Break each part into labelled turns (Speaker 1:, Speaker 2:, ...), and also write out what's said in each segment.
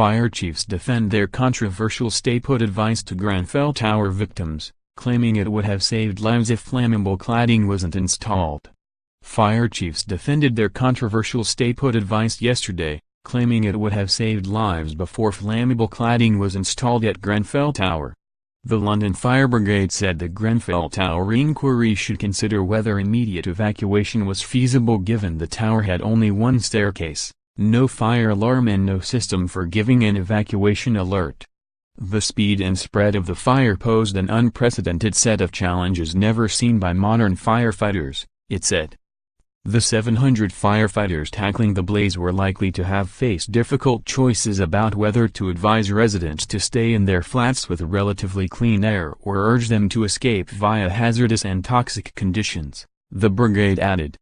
Speaker 1: Fire chiefs defend their controversial stay-put advice to Grenfell Tower victims, claiming it would have saved lives if flammable cladding wasn't installed. Fire chiefs defended their controversial stay-put advice yesterday, claiming it would have saved lives before flammable cladding was installed at Grenfell Tower. The London Fire Brigade said the Grenfell Tower Inquiry should consider whether immediate evacuation was feasible given the tower had only one staircase, no fire alarm and no system for giving an evacuation alert. The speed and spread of the fire posed an unprecedented set of challenges never seen by modern firefighters, it said. The 700 firefighters tackling the blaze were likely to have faced difficult choices about whether to advise residents to stay in their flats with relatively clean air or urge them to escape via hazardous and toxic conditions, the brigade added.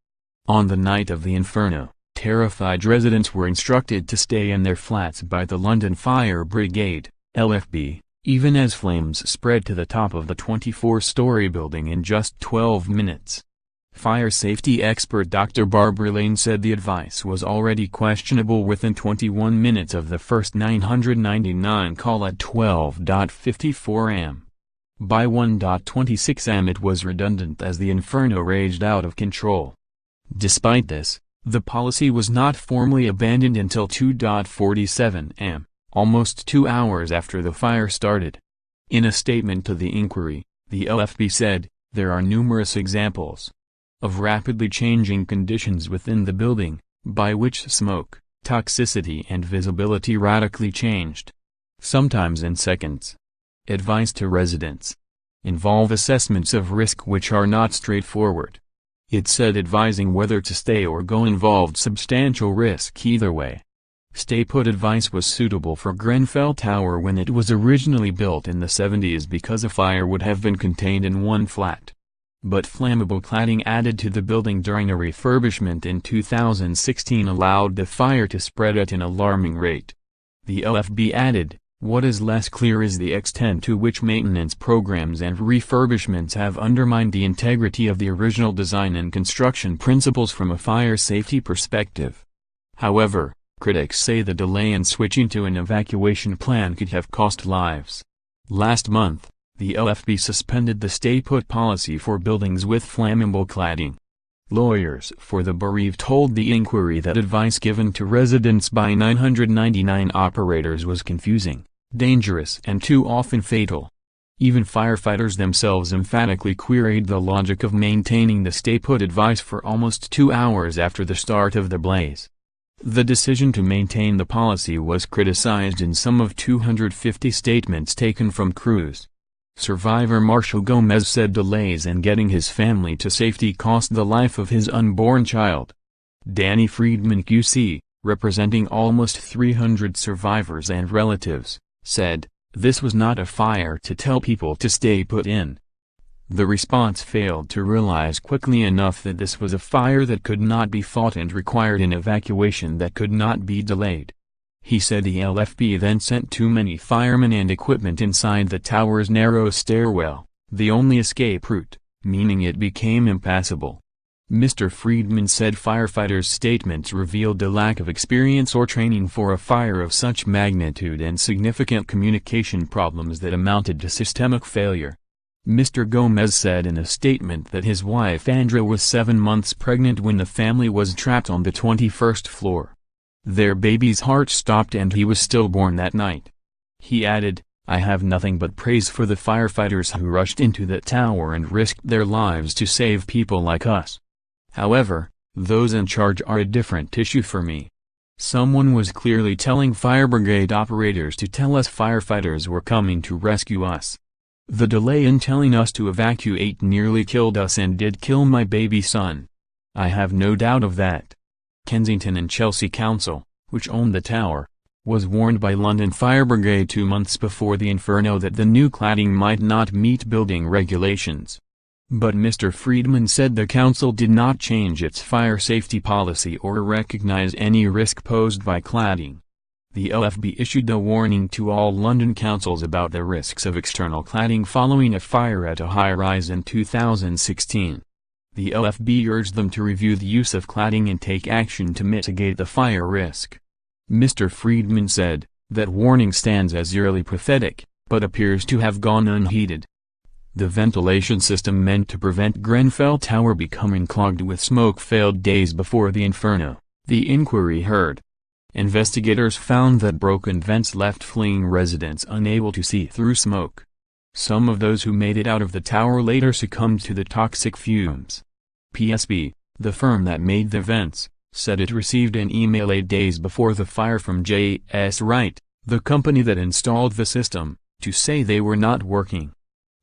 Speaker 1: On the night of the inferno, terrified residents were instructed to stay in their flats by the London Fire Brigade, LFB, even as flames spread to the top of the 24-story building in just 12 minutes. Fire safety expert Dr. Barbara Lane said the advice was already questionable within 21 minutes of the first 999 call at 12:54 am. By 1:26 am it was redundant as the inferno raged out of control. Despite this, the policy was not formally abandoned until 2:47 am, almost 2 hours after the fire started. In a statement to the inquiry, the LFB said, "There are numerous examples of rapidly changing conditions within the building, by which smoke, toxicity and visibility radically changed, sometimes in seconds. Advice to residents involve assessments of risk which are not straightforward." It said advising whether to stay or go involved substantial risk either way. Stay-put advice was suitable for Grenfell Tower when it was originally built in the 70s because a fire would have been contained in one flat. But flammable cladding added to the building during a refurbishment in 2016 allowed the fire to spread at an alarming rate. The LFB added, "What is less clear is the extent to which maintenance programs and refurbishments have undermined the integrity of the original design and construction principles from a fire safety perspective." However, critics say the delay in switching to an evacuation plan could have cost lives. Last month, the LFB suspended the stay-put policy for buildings with flammable cladding. Lawyers for the bereaved told the inquiry that advice given to residents by 999 operators was confusing, dangerous and too often fatal. Even firefighters themselves emphatically queried the logic of maintaining the stay-put advice for almost 2 hours after the start of the blaze. The decision to maintain the policy was criticized in some of 250 statements taken from crews. Survivor Marshall Gomez said delays in getting his family to safety cost the life of his unborn child. Danny Friedman QC, representing almost 300 survivors and relatives, said, "This was not a fire to tell people to stay put in." The response failed to realize quickly enough that this was a fire that could not be fought and required an evacuation that could not be delayed. He said the LFB then sent too many firemen and equipment inside the tower's narrow stairwell, the only escape route, meaning it became impassable. Mr. Friedman said firefighters' statements revealed a lack of experience or training for a fire of such magnitude and significant communication problems that amounted to systemic failure. Mr. Gomez said in a statement that his wife Andrea was 7 months pregnant when the family was trapped on the 21st floor. Their baby's heart stopped and he was stillborn that night. He added, "I have nothing but praise for the firefighters who rushed into that tower and risked their lives to save people like us. However, those in charge are a different issue for me." Someone was clearly telling fire brigade operators to tell us firefighters were coming to rescue us. "The delay in telling us to evacuate nearly killed us and did kill my baby son. I have no doubt of that." Kensington and Chelsea Council, which owned the tower, was warned by London Fire Brigade 2 months before the inferno that the new cladding might not meet building regulations. But Mr. Friedman said the council did not change its fire safety policy or recognize any risk posed by cladding. The LFB issued a warning to all London councils about the risks of external cladding following a fire at a high-rise in 2016. The LFB urged them to review the use of cladding and take action to mitigate the fire risk. Mr. Friedman said, That warning stands as eerily pathetic, but appears to have gone unheeded. The ventilation system meant to prevent Grenfell Tower becoming clogged with smoke failed days before the inferno, the inquiry heard. Investigators found that broken vents left fleeing residents unable to see through smoke. Some of those who made it out of the tower later succumbed to the toxic fumes. PSB, the firm that made the vents, said it received an email 8 days before the fire from J.S. Wright, the company that installed the system, to say they were not working.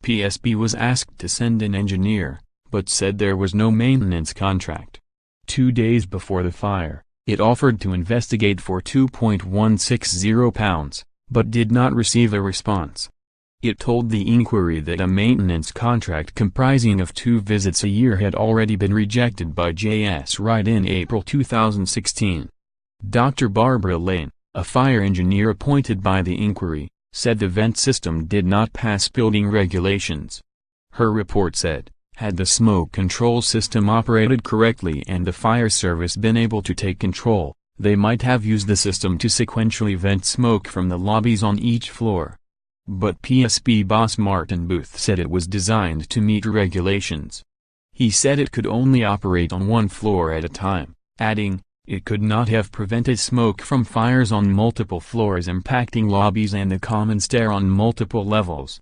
Speaker 1: PSB was asked to send an engineer, but said there was no maintenance contract. 2 days before the fire, it offered to investigate for £2.160, but did not receive a response. It told the inquiry that a maintenance contract comprising of 2 visits a year had already been rejected by J.S. Wright in April 2016. Dr. Barbara Lane, a fire engineer appointed by the inquiry, said the vent system did not pass building regulations. Her report said, had the smoke control system operated correctly and the fire service been able to take control, they might have used the system to sequentially vent smoke from the lobbies on each floor. But PSB boss Martin Booth said it was designed to meet regulations. He said it could only operate on 1 floor at a time, adding, it could not have prevented smoke from fires on multiple floors impacting lobbies and the common stair on multiple levels.